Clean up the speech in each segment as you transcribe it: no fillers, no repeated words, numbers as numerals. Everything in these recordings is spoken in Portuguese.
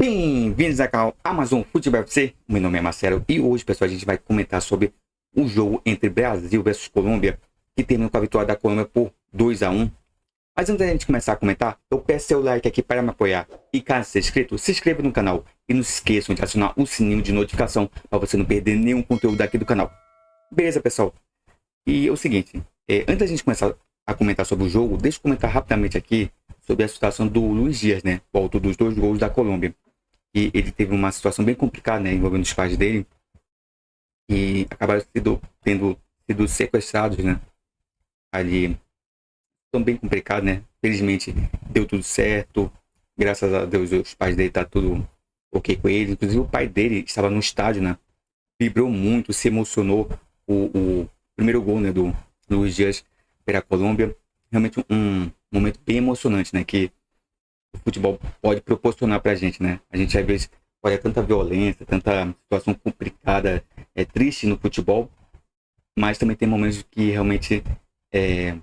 Bem-vindos ao canal Amazon Futebol FC. Meu nome é Marcelo e hoje, pessoal, a gente vai comentar sobre o jogo entre Brasil versus Colômbia, que terminou com a vitória da Colômbia por 2-1. Mas antes da gente começar a comentar, eu peço seu like aqui para me apoiar. E caso seja inscrito, se inscreva no canal e não se esqueçam de acionar o sininho de notificação para você não perder nenhum conteúdo aqui do canal. Beleza, pessoal? E é o seguinte, antes da gente começar a comentar sobre o jogo, deixa eu comentar rapidamente aqui sobre a situação do Luiz Dias, né? O autor dos 2 gols da Colômbia. E ele teve uma situação bem complicada, né? Envolvendo os pais dele. E acabaram tendo sido sequestrados, né? Ali. Tão bem complicado, né? Felizmente deu tudo certo. Graças a Deus os pais dele tá tudo ok com ele. Inclusive o pai dele estava no estádio, né? Vibrou muito, se emocionou. O primeiro gol, né? Do Luiz Dias pela Colômbia. Realmente um momento bem emocionante, né? Que o futebol pode proporcionar pra gente, né? A gente às vezes olha tanta violência, tanta situação complicada, triste no futebol, mas também tem momentos que realmente é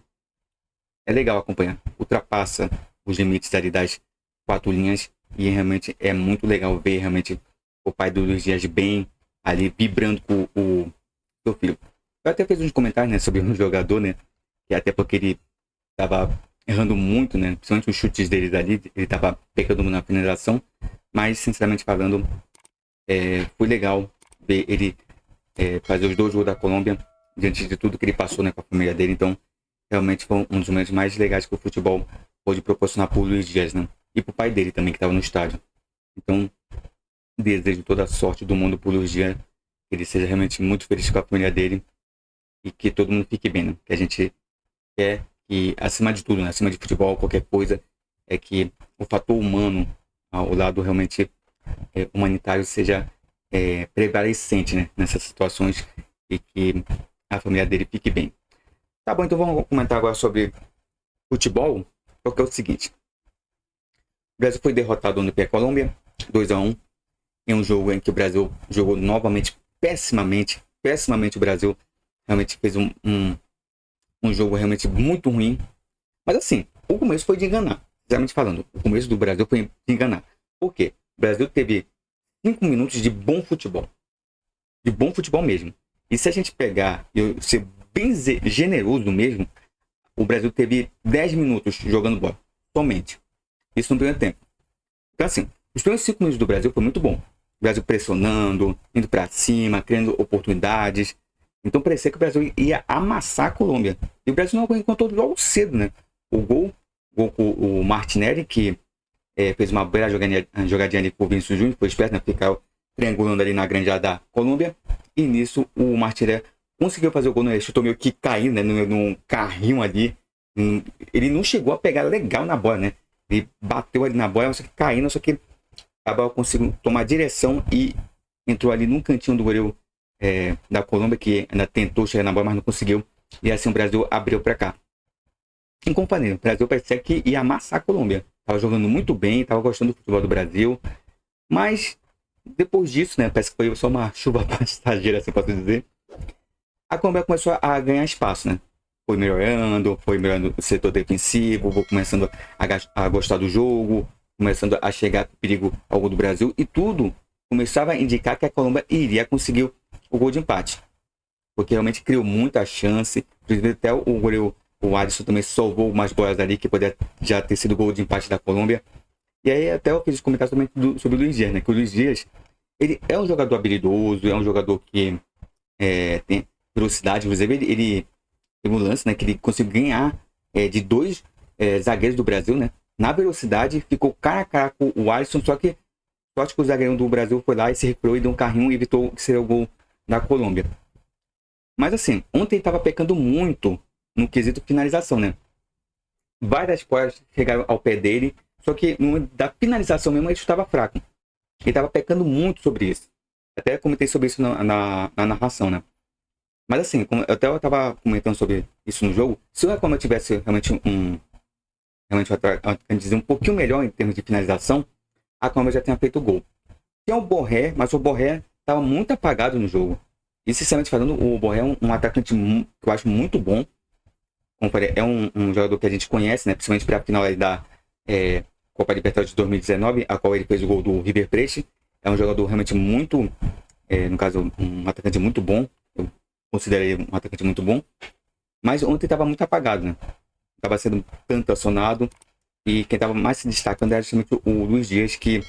legal acompanhar. Ultrapassa os limites ali das 4 linhas e realmente é muito legal ver realmente o pai do Luiz Dias bem ali vibrando com o seu filho. Eu até fiz uns comentários, né, sobre um jogador, né, que até porque ele tava errando muito, né, principalmente os chutes deles ali, ele tava pecando na finalização, mas sinceramente falando, foi legal ver ele fazer os 2 gols da Colômbia diante de tudo que ele passou, né, com a família dele. Então realmente foi um dos momentos mais legais que o futebol pôde proporcionar para o Luiz Dias, né? E para o pai dele também, que estava no estádio. Então, desejo toda a sorte do mundo para o Luiz Dias, que ele seja realmente muito feliz com a família dele e que todo mundo fique bem, né? Que a gente quer que, acima de tudo, né? Acima de futebol, qualquer coisa, é que o fator humano, o lado realmente humanitário, seja prevalecente, né? Nessas situações e que a família dele fique bem. Tá bom, então vamos comentar agora sobre futebol, porque é o seguinte. O Brasil foi derrotado no pela Colômbia, 2-1, em um jogo em que o Brasil jogou novamente pessimamente o Brasil realmente fez um jogo realmente muito ruim. Mas assim, o começo foi de enganar, sinceramente falando. O começo do Brasil foi de enganar. Por quê? O Brasil teve 5 minutos de bom futebol mesmo. E se a gente pegar e ser bem generoso mesmo, o Brasil teve 10 minutos jogando bola, somente. Isso no primeiro tempo. Então assim, os primeiros 5 minutos do Brasil foi muito bom. O Brasil pressionando, indo para cima, criando oportunidades. Então parecia que o Brasil ia amassar a Colômbia. E o Brasil não encontrou logo cedo, né? O gol com o Martinelli, que fez uma bela jogadinha ali com o Vinícius Júnior, foi esperto, né? Ficar triangulando ali na grande área da Colômbia. E nisso o Martinelli conseguiu fazer o gol, ele chutou meio que caindo, né, num carrinho ali. Ele não chegou a pegar legal na bola, né? Ele bateu ali na bola, só que caindo, só que a bola conseguiu tomar direção e entrou ali num cantinho do goleiro da Colômbia, que ainda tentou chegar na bola, mas não conseguiu. E assim o Brasil abriu para cá. E como falei, o Brasil parecia que ia amassar a Colômbia. Tava jogando muito bem, tava gostando do futebol do Brasil. Mas depois disso, né, parece que foi só uma chuva passageira, assim posso dizer. A Colômbia começou a ganhar espaço, né? Foi melhorando o setor defensivo, vou começando a gostar do jogo, começando a chegar com perigo ao gol do Brasil, e tudo começava a indicar que a Colômbia iria conseguir o gol de empate. Porque realmente criou muita chance, inclusive até o goleiro, o Alisson também salvou umas bolas ali, que poderia já ter sido o gol de empate da Colômbia. E aí até eu fiz comentários também sobre o Luiz Dias, né? Que o Luiz Dias, ele é um jogador habilidoso, é um jogador que tem velocidade. Inclusive ele teve um lance, né, que ele conseguiu ganhar de 2 zagueiros do Brasil, né, na velocidade, ficou cara a cara com o Alisson, só que o zagueiro do Brasil foi lá e se recuperou e deu um carrinho e evitou que seria o gol da Colômbia. Mas assim, ontem ele estava pecando muito no quesito finalização, né? Várias bolas chegaram ao pé dele, só que no momento da finalização mesmo ele estava fraco. Ele estava pecando muito sobre isso. Até comentei sobre isso na narração, né? Mas assim, como eu até estava comentando sobre isso no jogo, se o Colômbia tivesse realmente um pouquinho melhor em termos de finalização, a Colômbia já tinha feito o gol. Tem o Borré, mas o Borré estava muito apagado no jogo. E sinceramente falando, o Borré é um atacante que eu acho muito bom. Como falei, é um jogador que a gente conhece, né? Principalmente para a final da Copa Libertadores de 2019, a qual ele fez o gol do River Plate. É um jogador realmente muito, no caso, um atacante muito bom. Eu considerei um atacante muito bom. Mas ontem estava muito apagado, né? Estava sendo tanto acionado. E quem estava mais se destacando era justamente o Luiz Dias, que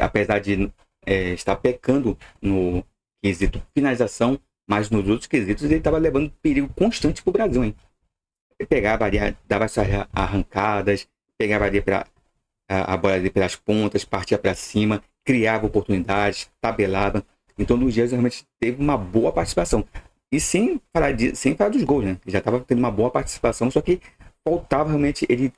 apesar de estar pecando no quesito finalização, mas nos outros quesitos ele estava levando perigo constante para o Brasil, hein? Ele pegava ali, dava essas arrancadas, pegava ali a bola ali pelas pontas, partia para cima, criava oportunidades, tabelava. Então o Luiz Dias realmente teve uma boa participação. E sem falar dos gols, né? Ele já estava tendo uma boa participação, só que faltava realmente ele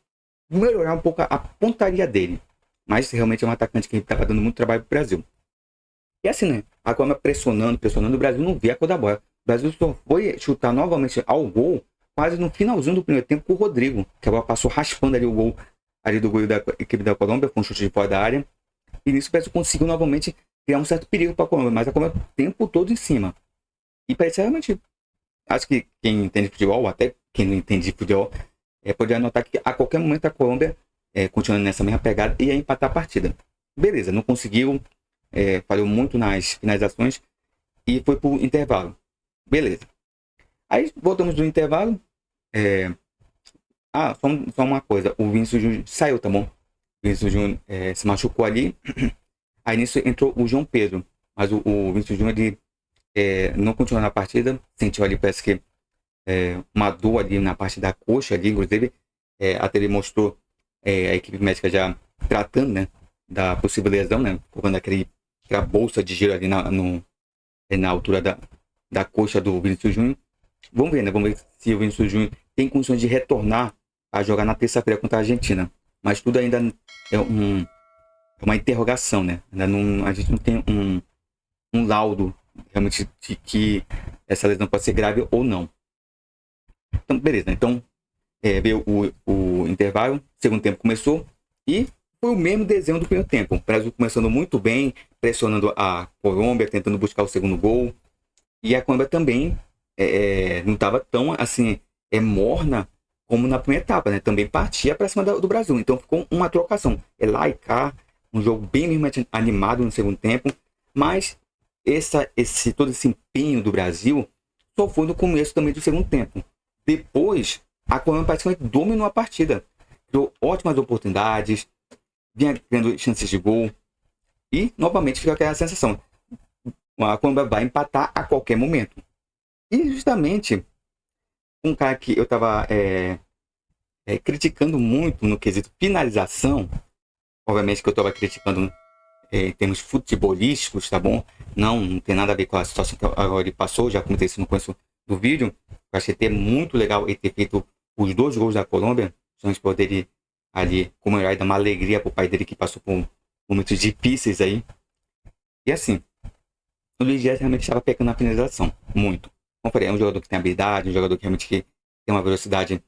melhorar um pouco a pontaria dele. Mas realmente é um atacante que estava dando muito trabalho para o Brasil. E assim, né? A Colômbia pressionando, o Brasil não via a cor da bola. O Brasil só foi chutar novamente ao gol quase no finalzinho do primeiro tempo com o Rodrigo, que a bola passou raspando ali o gol ali do gol da equipe da Colômbia, com um chute de fora da área. E nisso o Brasil conseguiu novamente criar um certo perigo para a Colômbia, mas a Colômbia o tempo todo em cima. E parece realmente, acho que quem entende de futebol, até quem não entende de futebol, pode anotar que a qualquer momento a Colômbia, continuando nessa mesma pegada, ia empatar a partida. Beleza, não conseguiu, falhou muito nas finalizações e foi pro intervalo. Beleza. Aí voltamos do intervalo. Só uma coisa, o Vinícius Júnior saiu, tá bom? O Vinícius Júnior se machucou ali. Aí nisso entrou o João Pedro, mas o Vinícius Júnior ele não continuou na partida, sentiu ali, parece que uma dor ali na parte da coxa ali, inclusive até ele mostrou a equipe médica já tratando, né, da possível lesão, né, colocando aquela bolsa de gelo ali na altura da coxa do Vinícius Júnior. Vamos ver, né, vamos ver se o Vinícius Júnior tem condições de retornar a jogar na terça-feira contra a Argentina, mas tudo ainda é uma interrogação, né, ainda não, a gente não tem um laudo realmente de que essa lesão pode ser grave ou não. Então, beleza. Então, veio o intervalo, o segundo tempo começou e foi o mesmo desenho do primeiro tempo. O Brasil começando muito bem, pressionando a Colômbia, tentando buscar o segundo gol. E a Colômbia também não estava tão assim, morna como na primeira etapa, né? Também partia para cima do Brasil. Então ficou uma trocação. Lá e cá, um jogo bem mais animado no segundo tempo. Mas todo esse empenho do Brasil só foi no começo também do segundo tempo. Depois, a Colômbia praticamente dominou a partida. Criou ótimas oportunidades, vinha criando chances de gol. E, novamente, fica aquela sensação. A Colômbia vai empatar a qualquer momento. E, justamente, um cara que eu estava criticando muito no quesito finalização, obviamente que eu estava criticando em termos futebolísticos, tá bom? Não tem nada a ver com a situação que agora ele passou, já comentei isso no começo do vídeo. Eu achei até muito legal ele ter feito os 2 gols da Colômbia, justamente por ele ali comemorar e dar uma alegria pro pai dele que passou por momentos difíceis aí. E assim, o Luiz Dias realmente estava pecando na finalização, muito. Como eu falei, é um jogador que tem habilidade, um jogador que realmente tem uma velocidade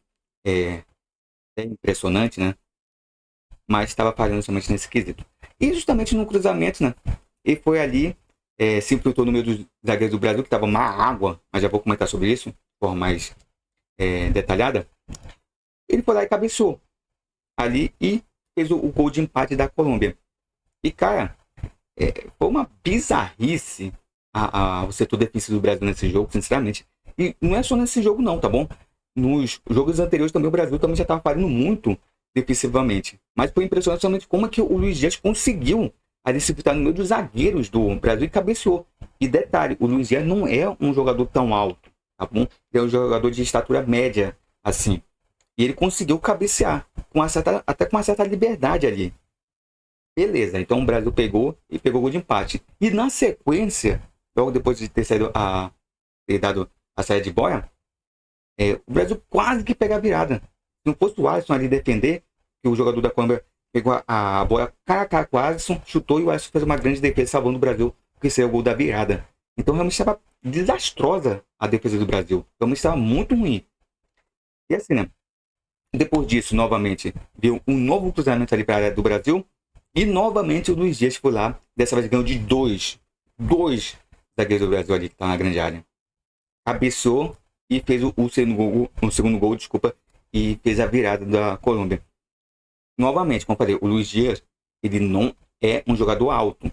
impressionante, né? Mas estava falhando somente nesse quesito. E justamente no cruzamento, né? Ele foi ali, se infiltrou no meio dos zagueiros do Brasil, que estava uma água, mas já vou comentar sobre isso de forma mais detalhada. Ele foi lá e cabeceou ali e fez o gol de empate da Colômbia. E, cara, foi uma bizarrice o setor defensivo do Brasil nesse jogo, sinceramente. E não é só nesse jogo não, tá bom? Nos jogos anteriores também o Brasil também já estava falhando muito defensivamente. Mas foi impressionante somente como é que o Luiz Dias conseguiu ali se botar no meio dos zagueiros do Brasil e cabeceou. E detalhe, o Luiz Dias não é um jogador tão alto, tá bom? Ele é um jogador de estatura média, assim. E ele conseguiu cabecear, até com uma certa liberdade ali. Beleza, então o Brasil pegou o gol de empate. E na sequência, logo depois de ter dado a saída de boia, o Brasil quase que pega a virada. Se não fosse o Alisson ali defender, que o jogador da Colômbia pegou a bola cara a cara com o Alisson, chutou e o Alisson fez uma grande defesa salvando o Brasil, porque seria o gol da virada. Então realmente estava desastrosa a defesa do Brasil. Realmente estava muito ruim. E assim, né? Depois disso, novamente, viu um novo cruzamento ali para a área do Brasil. E novamente o Luiz Dias foi lá. Dessa vez ganhou de dois zagueiros do Brasil ali que estão na grande área. Cabeceou e fez o segundo gol, e fez a virada da Colômbia. novamente, como eu falei, o Luiz Dias, ele não é um jogador alto.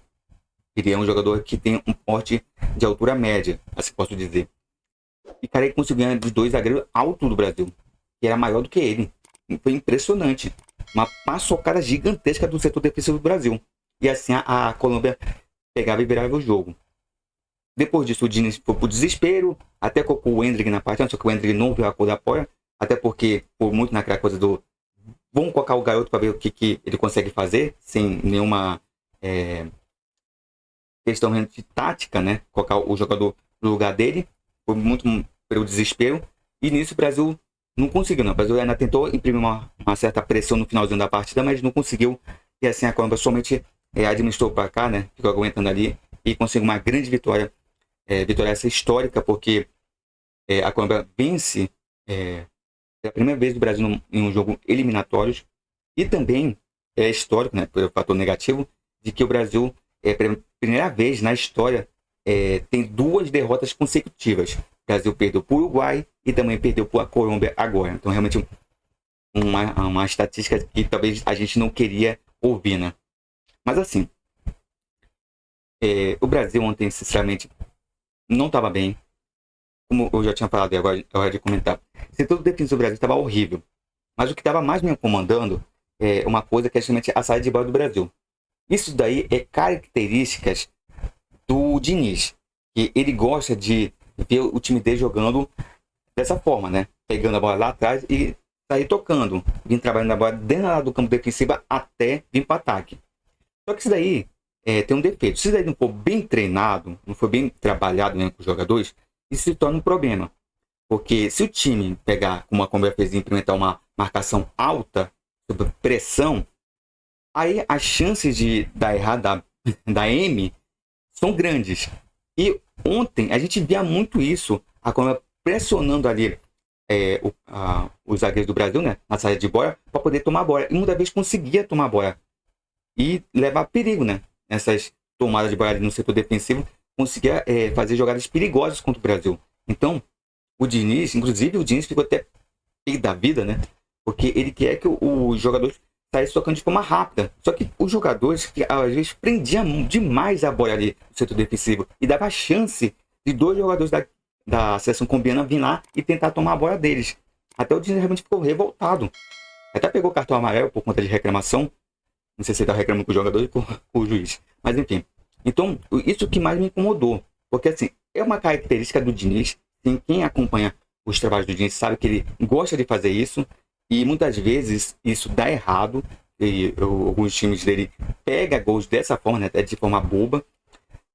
Ele é um jogador que tem um porte de altura média, assim posso dizer. E, cara, ele conseguiu ganhar dos dois zagueiros altos do Brasil, que era maior do que ele. Foi impressionante. Uma paçocada gigantesca do setor defensivo do Brasil. E assim a Colômbia pegava e virava o jogo. Depois disso, o Diniz foi pro desespero, até colocou o Endrick na partida, só que o Endrick não viu a cor da apoia, até porque, por muito naquela coisa do vamos colocar o garoto para ver o que ele consegue fazer, sem nenhuma questão de tática, né? Colocar o jogador no lugar dele, foi muito pelo desespero, e nisso o Brasil não conseguiu, não. O Brasil ainda tentou imprimir uma certa pressão no finalzinho da partida, mas não conseguiu, e assim a Colômbia somente administrou para cá, né? Ficou aguentando ali, e conseguiu uma grande vitória. Vitória essa histórica, porque a Colômbia vence é a primeira vez do Brasil em um jogo eliminatórios, e também é histórico, né, pelo fator negativo, de que o Brasil, pela primeira vez na história, tem 2 derrotas consecutivas. O Brasil perdeu para o Uruguai e também perdeu para a Colômbia agora. Então, realmente, uma estatística que talvez a gente não queria ouvir, né? Mas, assim, o Brasil ontem, sinceramente, não estava bem. Como eu já tinha falado, e agora é hora de comentar. O setor defensivo do Brasil estava horrível. Mas o que estava mais me incomodando é uma coisa que é justamente a saída de bola do Brasil. Isso daí é características do Diniz. Que ele gosta de ver o time dele jogando dessa forma, né? Pegando a bola lá atrás e sair tocando. Vim trabalhando a bola dentro do campo defensivo até vir para ataque. Só que isso daí tem um defeito. Se isso daí não for bem treinado, não for bem trabalhado, né, com os jogadores, isso se torna um problema. Porque se o time pegar, como a Colômbia fez, implementar uma marcação alta, sob pressão, aí as chances de dar errado da M são grandes. E ontem a gente via muito isso, a Colômbia pressionando ali os zagueiros do Brasil, né, na saída de bola, para poder tomar a bola. E muitas vezes conseguia tomar a bola e levar perigo, né? Nessas tomadas de bola ali no setor defensivo, conseguia fazer jogadas perigosas contra o Brasil. Então, o Diniz, inclusive o Diniz ficou até pé da vida, né? Porque ele quer que os jogadores saíssem tocando de forma rápida. Só que os jogadores, que às vezes prendiam demais a bola ali no setor defensivo e dava chance de 2 jogadores da seleção colombiana vir lá e tentar tomar a bola deles. Até o Diniz realmente ficou revoltado. Até pegou o cartão amarelo por conta de reclamação. Não sei se ele está reclamando com o jogador ou com o juiz. Mas enfim. Então, isso que mais me incomodou. Porque assim, é uma característica do Diniz. Quem acompanha os trabalhos do Diniz sabe que ele gosta de fazer isso. E muitas vezes isso dá errado. E alguns times dele pegam gols dessa forma, né, até de forma boba.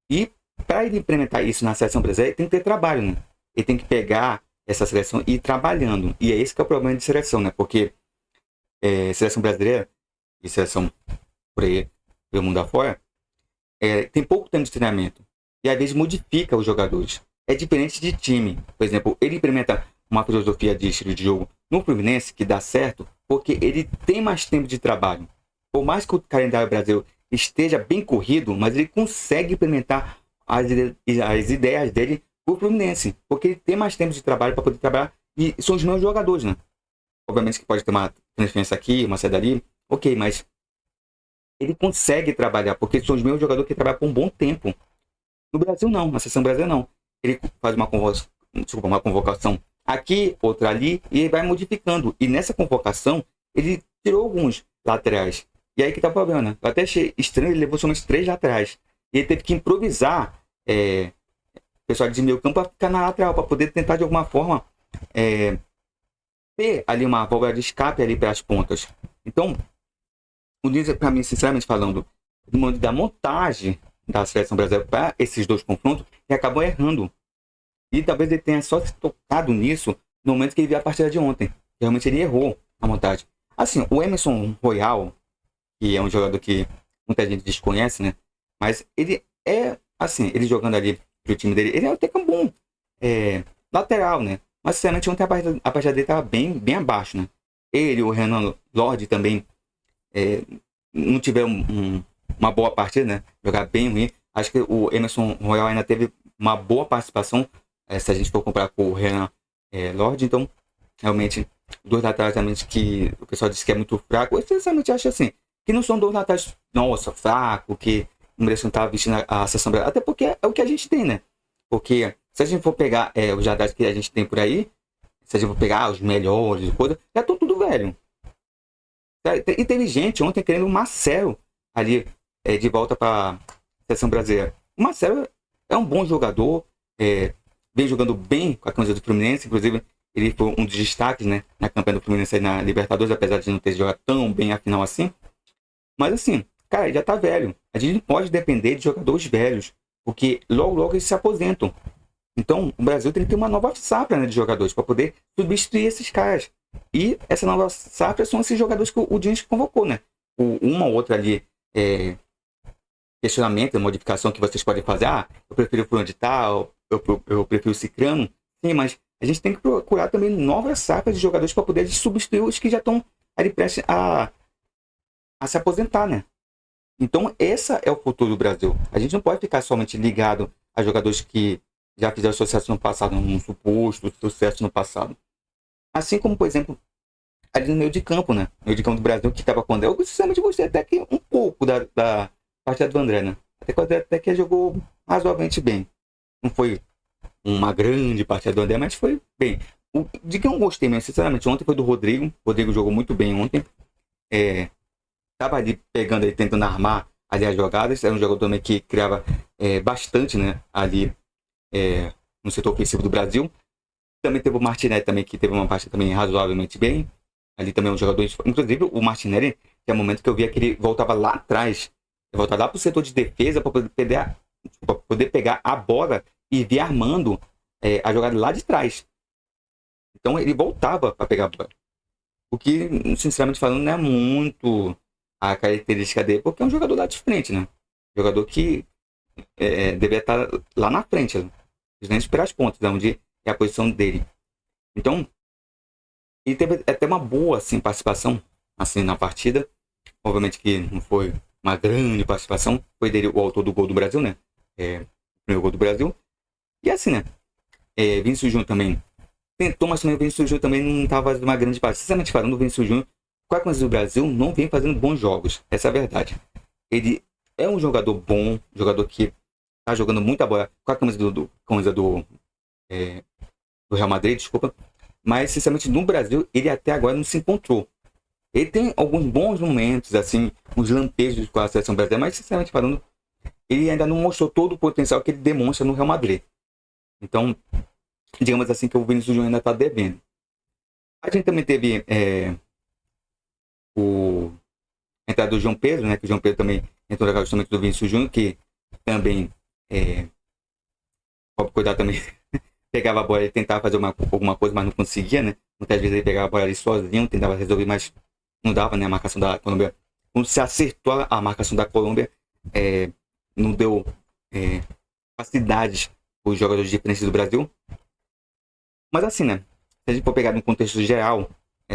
E para ele implementar isso na seleção brasileira, ele tem que ter trabalho, né? Ele tem que pegar essa seleção e ir trabalhando. E é esse que é o problema de seleção, né? Porque seleção brasileira e seleção por aí, pelo mundo afora, tem pouco tempo de treinamento. E às vezes modifica os jogadores. É diferente de time. Por exemplo, ele implementa uma filosofia de estilo de jogo no Fluminense que dá certo porque ele tem mais tempo de trabalho. Por mais que o calendário brasileiro esteja bem corrido, mas ele consegue implementar as ideias dele pro Fluminense. Porque ele tem mais tempo de trabalho para poder trabalhar. E são os meus jogadores, né? Obviamente que pode ter uma transferência aqui, uma saída ali. Ok, mas ele consegue trabalhar, porque são os meus jogadores que trabalham por um bom tempo. No Brasil não, na seleção brasileira não. Ele faz uma convocação aqui, outra ali, e ele vai modificando. E nessa convocação, ele tirou alguns laterais. E aí que tá o problema, né? Eu até achei estranho, ele levou somente 3 laterais. E ele teve que improvisar o pessoal de meio campo para ficar na lateral, para poder tentar de alguma forma ter ali uma válvula de escape ali para as pontas. Então, o Diniz, para mim, sinceramente falando, no momento da montagem da seleção brasileira para esses 2 confrontos, ele acabou errando. E talvez ele tenha só se tocado nisso no momento que ele viu a partida de ontem. Realmente ele errou a montagem. Assim, o Emerson Royal, que é um jogador que muita gente desconhece, né? Mas ele assim, ele jogando ali pro time dele, ele é até que um bom lateral, né? Mas, sinceramente, ontem a partida dele estava bem abaixo, né? Ele, o Renan Lorde também não tiveram uma boa partida, né? Jogar bem ruim. Acho que o Emerson Royal ainda teve uma boa participação, se a gente for comparar com o Renan Lorde. Então, realmente, dois laterais realmente que o pessoal disse que é muito fraco. Eu sinceramente acho assim, que não são dois laterais, nossa, fraco, que não merecem estar vestindo a seleção brasileira. Até porque é o que a gente tem, né? Porque se a gente for pegar os laterais que a gente tem por aí, se a gente for pegar os melhores, coisa, já estão tudo velho. E teve gente ontem querendo o Marcelo ali de volta para a seleção brasileira. O Marcelo é um bom jogador, vem jogando bem com a camisa do Fluminense, inclusive ele foi um dos destaques, né, na campanha do Fluminense aí na Libertadores, apesar de não ter jogado tão bem a final assim. Mas assim, cara, ele já tá velho. A gente não pode depender de jogadores velhos, porque logo logo eles se aposentam. Então, o Brasil tem que ter uma nova safra, né, de jogadores para poder substituir esses caras. E essa nova safra são esses jogadores que o Diniz convocou, né? Uma ou outra ali questionamento, modificação que vocês podem fazer. Ah, eu prefiro fulano de tal, eu prefiro Cicrano. Sim, mas a gente tem que procurar também novas safras de jogadores para poder substituir os que já estão ali prestes a se aposentar, né? Então, esse é o futuro do Brasil. A gente não pode ficar somente ligado a jogadores que já fizeram sucesso no passado, um suposto sucesso no passado. Assim como, por exemplo, ali no meio de campo, né? No meio de campo do Brasil, que estava com o André. Eu, sinceramente, gostei até que um pouco da partida do André, né? Até que o André até que jogou razoavelmente bem. Não foi uma grande partida do André, mas foi bem. De quem eu gostei mesmo, sinceramente, ontem foi do Rodrigo. O Rodrigo jogou muito bem ontem. Tava ali pegando, ali, tentando armar ali as jogadas. Era um jogador também que criava bastante, né? Ali no setor ofensivo do Brasil. Também teve o Martinelli também, que teve uma partida também razoavelmente bem. Ali também é um jogador... Inclusive, o Martinelli, que é o momento que eu via que ele voltava lá atrás. Ele voltava lá pro setor de defesa para poder pegar a bola e vir armando a jogada lá de trás. Então, ele voltava para pegar a bola. O que, sinceramente falando, não é muito a característica dele, porque é um jogador lá de frente, né? Jogador que deveria estar lá na frente, nem esperar as pontas, onde é a posição dele. Então, ele teve até uma boa assim, participação assim, na partida. Obviamente que não foi uma grande participação. Foi dele o autor do gol do Brasil, né? O primeiro gol do Brasil. E assim, né? Vinícius Júnior também tentou, mas também o Vinícius Júnior também não estava fazendo uma grande partida. Sinceramente falando, o Vinícius Júnior, com a camisa do Brasil, não vem fazendo bons jogos. Essa é a verdade. Ele é um jogador bom, jogador que tá jogando muita bola com a camisa do Real Madrid, desculpa. Mas, sinceramente, no Brasil, ele até agora não se encontrou. Ele tem alguns bons momentos, assim, uns lampejos com a seleção brasileira, mas, sinceramente falando, ele ainda não mostrou todo o potencial que ele demonstra no Real Madrid. Então, digamos assim, que o Vinícius Júnior ainda está devendo. A gente também teve a entrada do João Pedro, né? Que o João Pedro também entrou no justamente do Vinícius Júnior, que também pode cuidar também. Pegava a bola e tentava fazer alguma coisa, mas não conseguia, né? Muitas vezes ele pegava a bola ali sozinho, tentava resolver, mas não dava, né? A marcação da Colômbia. Quando se acertou a marcação da Colômbia, não deu facilidades para os jogadores de frente do Brasil. Mas assim, né? Se a gente for pegar no contexto geral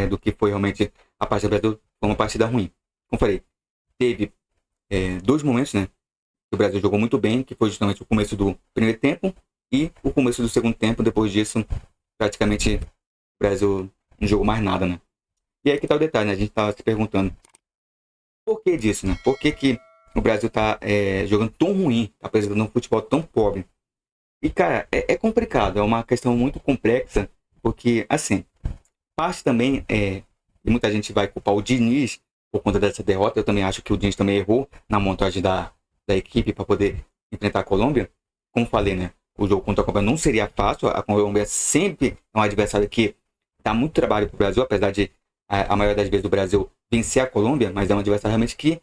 do que foi realmente a partida do Brasil, foi uma partida ruim. Como falei, teve dois momentos, né? Que o Brasil jogou muito bem, que foi justamente o começo do primeiro tempo e o começo do segundo tempo. Depois disso, praticamente, o Brasil não jogou mais nada, né? E aí que tá o detalhe, né? A gente tá se perguntando por que disso, né? Por que o Brasil tá jogando tão ruim, tá apresentando um futebol tão pobre? E, cara, é complicado, é uma questão muito complexa, porque, assim, parte também e muita gente vai culpar o Diniz por conta dessa derrota. Eu também acho que o Diniz também errou na montagem da equipe para poder enfrentar a Colômbia. Como falei, né? O jogo contra a Colômbia não seria fácil. A Colômbia sempre é um adversário que dá muito trabalho para o Brasil, apesar de a maioria das vezes o Brasil vencer a Colômbia, mas é um adversário realmente que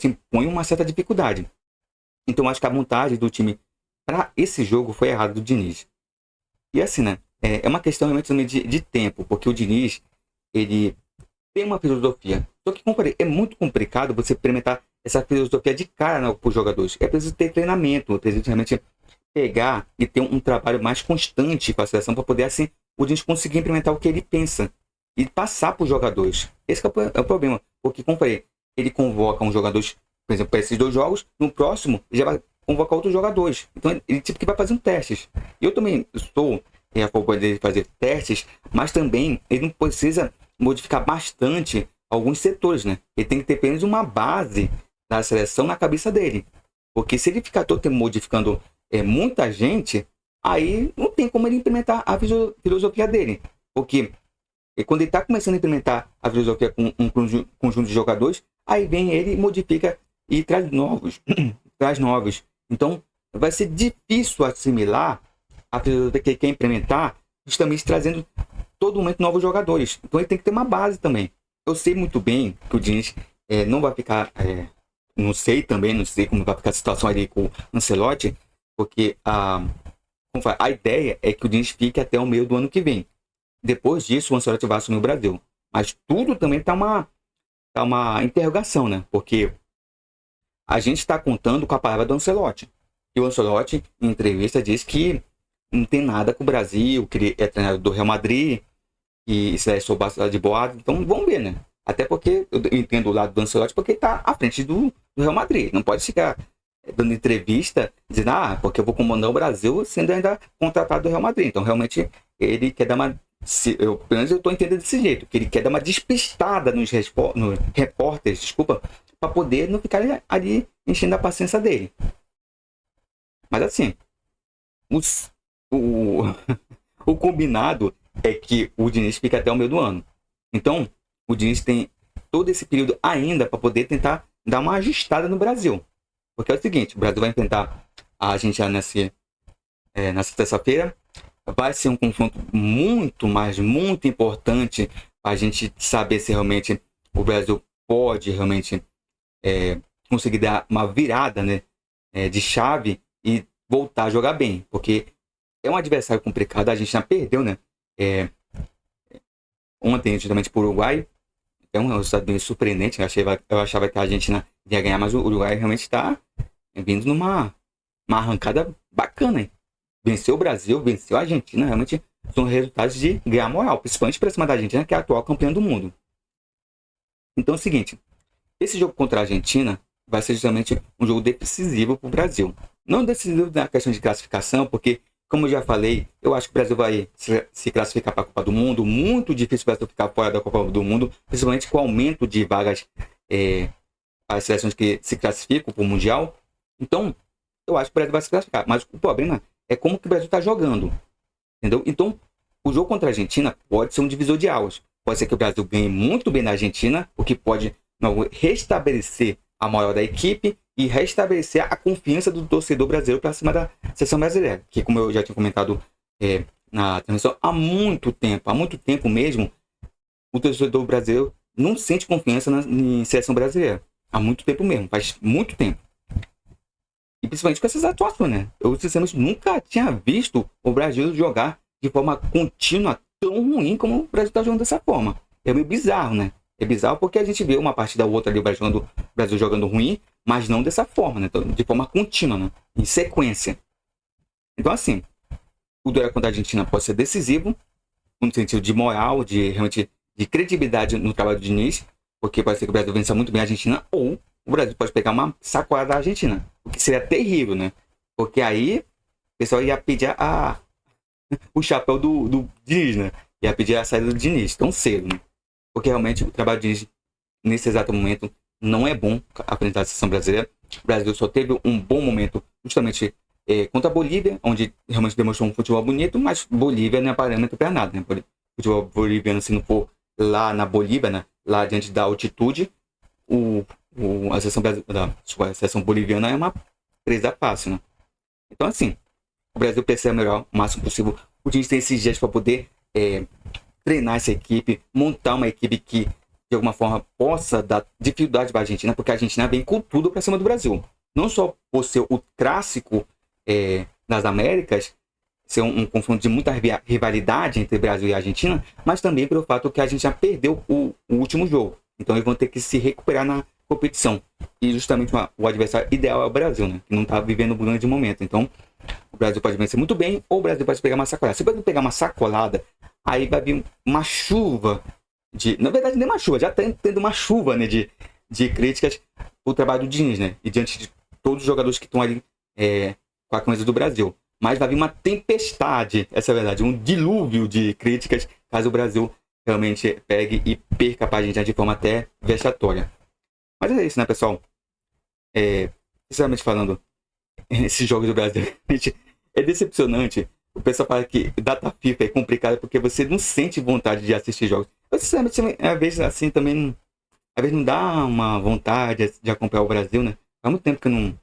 impõe uma certa dificuldade. Então acho que a montagem do time para esse jogo foi errada do Diniz. E assim, né? É uma questão realmente também de tempo, porque o Diniz, ele tem uma filosofia. Só que, como eu falei, é muito complicado você implementar essa filosofia de cara para os jogadores. É preciso ter treinamento, é preciso realmente pegar e ter um trabalho mais constante com a seleção para poder, assim, o Diniz conseguir implementar o que ele pensa e passar para os jogadores. Esse é o problema. Porque, como eu falei, ele convoca uns jogadores, por exemplo, para esses dois jogos, no próximo, ele já vai convocar outros jogadores. Então, ele tipo que vai fazendo testes. E eu também estou para poder fazer testes, mas também ele não precisa modificar bastante alguns setores, né? Ele tem que ter pelo menos uma base da seleção na cabeça dele. Porque se ele ficar todo tempo modificando muita gente, aí não tem como ele implementar a filosofia dele. Porque quando ele está começando a implementar a filosofia com um conjunto de jogadores, aí vem ele, modifica e traz novos. traz novos. Então, vai ser difícil assimilar a filosofia que ele quer implementar, justamente trazendo todo momento novos jogadores. Então, ele tem que ter uma base também. Eu sei muito bem que o Diniz não vai ficar... não sei como vai ficar a situação ali com o Ancelotti, porque a ideia é que o Diniz fique até o meio do ano que vem. Depois disso, o Ancelotti vai assumir o Brasil. Mas tudo também tá uma interrogação, né? Porque a gente está contando com a palavra do Ancelotti. E o Ancelotti, em entrevista, diz que não tem nada com o Brasil, que ele é treinador do Real Madrid, e isso é só bastante de boato. Então, vamos ver, né? Até porque eu entendo o lado do Ancelotti, porque ele tá à frente do Real Madrid. Não pode ficar dando entrevista, dizendo, porque eu vou comandar o Brasil, sendo ainda contratado do Real Madrid. Então, realmente, ele quer dar uma... pelo menos eu estou entendendo desse jeito, que ele quer dar uma despistada nos repórteres, desculpa, para poder não ficar ali enchendo a paciência dele. Mas assim, o combinado é que o Diniz fica até o meio do ano. Então, o Diniz tem todo esse período ainda para poder tentar dar uma ajustada no Brasil. Porque é o seguinte, o Brasil vai enfrentar a Argentina nessa terça-feira. Vai ser um confronto muito importante para a gente saber se realmente o Brasil pode realmente conseguir dar uma virada, né, de chave e voltar a jogar bem. Porque é um adversário complicado, a gente já perdeu, né? Ontem, justamente por Uruguai. É um resultado bem surpreendente. Eu achava que a Argentina ia ganhar, mas o Uruguai realmente está vindo numa arrancada bacana, hein? Venceu o Brasil, venceu a Argentina, realmente são resultados de ganhar moral, principalmente para cima da Argentina, que é a atual campeã do mundo. Então é o seguinte, esse jogo contra a Argentina vai ser justamente um jogo decisivo para o Brasil. Não decisivo na questão de classificação, porque, como eu já falei, eu acho que o Brasil vai se classificar para a Copa do Mundo. Muito difícil o Brasil ficar fora da Copa do Mundo, principalmente com o aumento de vagas para as seleções que se classificam para o Mundial. Então, eu acho que o Brasil vai se classificar. Mas o problema é como que o Brasil está jogando. Entendeu? Então, o jogo contra a Argentina pode ser um divisor de águas. Pode ser que o Brasil ganhe muito bem na Argentina, o que pode restabelecer a moral da equipe e restabelecer a confiança do torcedor brasileiro para cima da seleção brasileira. Que, como eu já tinha comentado na transmissão, há muito tempo mesmo, o torcedor brasileiro não sente confiança na seleção brasileira. Há muito tempo mesmo, faz muito tempo. E principalmente com essas atuações, né? Eu, sinceramente, nunca tinha visto o Brasil jogar de forma contínua tão ruim como o Brasil está jogando dessa forma. É meio bizarro, né? É bizarro porque a gente vê uma partida ou outra ali o Brasil jogando ruim, mas não dessa forma, né? De forma contínua, né? Em sequência. Então, assim, o duelo contra a Argentina pode ser decisivo, no sentido de moral, realmente de credibilidade no trabalho do Diniz, porque pode ser que o Brasil vença muito bem a Argentina, ou o Brasil pode pegar uma sacoada da Argentina, o que seria terrível, né? Porque aí o pessoal ia pedir o chapéu do Diniz, né? Ia pedir a saída do Diniz tão cedo, né? Porque realmente o trabalho do Diniz, nesse exato momento, não é bom à frente da seleção brasileira. O Brasil só teve um bom momento justamente contra a Bolívia, onde realmente demonstrou um futebol bonito, mas Bolívia não é parâmetro para nada, né? O futebol boliviano, se não for lá na Bolívia, né? Lá diante da altitude, a seleção boliviana é uma presa fácil, né? Então, assim, o Brasil precisa melhorar o máximo possível. O Diniz tem esses dias para poder treinar essa equipe, montar uma equipe que, de alguma forma, possa dar dificuldade para a Argentina, porque a Argentina vem com tudo para cima do Brasil. Não só por ser o clássico das Américas, ser um confronto de muita rivalidade entre Brasil e Argentina, mas também pelo fato que a gente já perdeu o último jogo. Então eles vão ter que se recuperar na competição. E justamente o adversário ideal é o Brasil, né? Que não está vivendo um grande momento. Então, o Brasil pode vencer muito bem, ou o Brasil pode pegar uma sacolada. Se o Brasil pegar uma sacolada, aí vai vir uma chuva na verdade, nem uma chuva, já está tendo uma chuva, né, de críticas pro trabalho do Diniz, né? E diante de todos os jogadores que estão ali com a camisa do Brasil. mas vai vir uma tempestade, essa é a verdade, um dilúvio de críticas, caso o Brasil realmente pegue e perca para a Argentina de forma até vexatória. Mas é isso, né, pessoal? Sinceramente falando, esses jogos do Brasil, gente, é decepcionante. O pessoal fala que data FIFA é complicado porque você não sente vontade de assistir jogos. Eu, sinceramente, às vezes assim também, às vezes não dá uma vontade de acompanhar o Brasil, né? Há muito tempo que eu não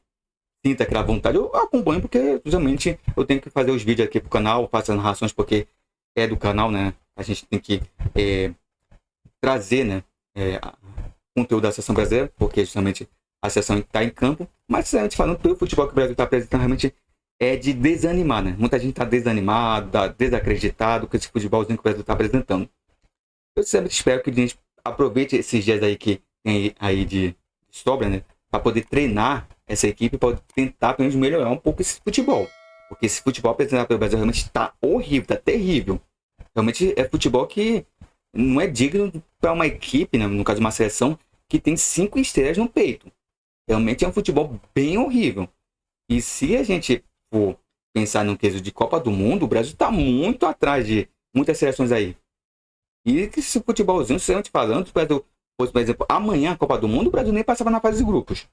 sinto aquela vontade. Eu acompanho porque, justamente, eu tenho que fazer os vídeos aqui pro canal, faço as narrações porque é do canal, né? A gente tem que trazer, né? Conteúdo da seleção brasileira, porque justamente a seleção está em campo, mas sinceramente falando, pelo futebol que o Brasil está apresentando, realmente é de desanimar, né? Muita gente está desanimada, desacreditado com esse futebolzinho que o Brasil está apresentando. Eu sempre espero que a gente aproveite esses dias aí que tem aí de sobra, né? Para poder treinar essa equipe, para tentar pelo menos melhorar um pouco esse futebol. Porque esse futebol apresentado pelo Brasil realmente está horrível, está terrível. Realmente é futebol que não é digno para uma equipe, né? No caso de uma seleção, que tem 5 estrelas no peito. Realmente é um futebol bem horrível. E se a gente for pensar no quesito de Copa do Mundo, o Brasil está muito atrás de muitas seleções aí. E que esse futebolzinho, sinceramente falando, se o Brasil fosse, por exemplo, amanhã a Copa do Mundo, o Brasil nem passava na fase de grupos.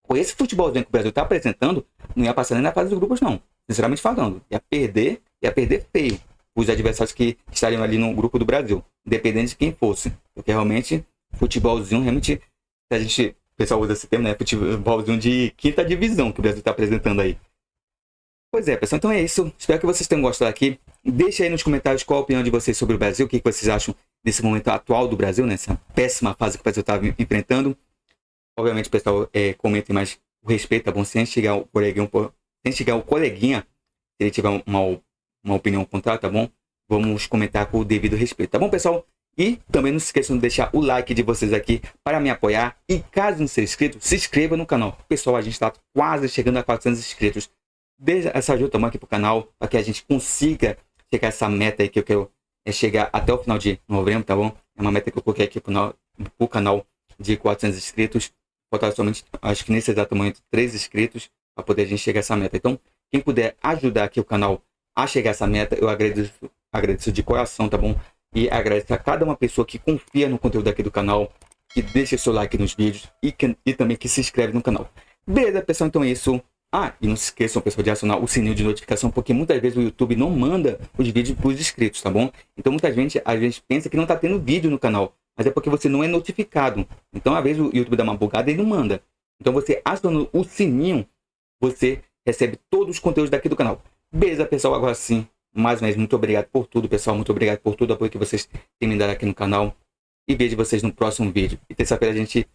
Com esse futebolzinho que o Brasil está apresentando, não ia passar nem na fase de grupos, não. Sinceramente falando. Ia perder feio os adversários que estariam ali no grupo do Brasil. Independente de quem fosse. Porque realmente, futebolzinho, realmente, se a gente... O pessoal usa esse termo, né? Futebolzinho de quinta divisão que o Brasil está apresentando aí. Pois é, pessoal. Então é isso. Espero que vocês tenham gostado aqui. Deixe aí nos comentários qual a opinião de vocês sobre o Brasil. O que vocês acham desse momento atual do Brasil, né? Essa péssima fase que o Brasil está enfrentando. Obviamente, pessoal, comentem mais o respeito, tá bom? Sem chegar o coleguinha, se ele tiver uma opinião contrária, tá bom? Vamos comentar com o devido respeito, tá bom, pessoal? E também não se esqueçam de deixar o like de vocês aqui para me apoiar. E caso não seja inscrito, se inscreva no canal. Pessoal, a gente está quase chegando a 400 inscritos. Deixa essa ajuda também aqui pro canal, para que a gente consiga chegar a essa meta aí que eu quero chegar até o final de novembro, tá bom? É uma meta que eu coloquei aqui pro canal de 400 inscritos. Faltar somente, acho que nesse exato momento, 3 inscritos para poder a gente chegar a essa meta. Então, quem puder ajudar aqui o canal a chegar a essa meta, eu agradeço de coração, tá bom? E agradeço a cada uma pessoa que confia no conteúdo aqui do canal, que deixa seu like nos vídeos e também que se inscreve no canal. Beleza, pessoal? Então é isso. E não se esqueçam, pessoal, de acionar o sininho de notificação, porque muitas vezes o YouTube não manda os vídeos para os inscritos, tá bom? Então muita gente, às vezes, pensa que não está tendo vídeo no canal, mas é porque você não é notificado. Então, às vezes, o YouTube dá uma bugada e não manda. Então, você acionando o sininho, você recebe todos os conteúdos daqui do canal. Beleza, pessoal? Agora sim, mais uma vez, muito obrigado por tudo, pessoal. Muito obrigado por todo o apoio que vocês têm me dado aqui no canal. E vejo vocês no próximo vídeo. E terça-feira a gente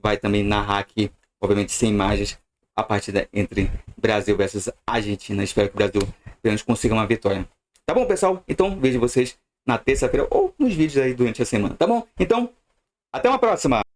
vai também narrar aqui, obviamente sem imagens, a partida entre Brasil versus Argentina. Espero que o Brasil pelo menos consiga uma vitória. Tá bom, pessoal? Então, vejo vocês na terça-feira ou nos vídeos aí durante a semana, tá bom? Então, até uma próxima!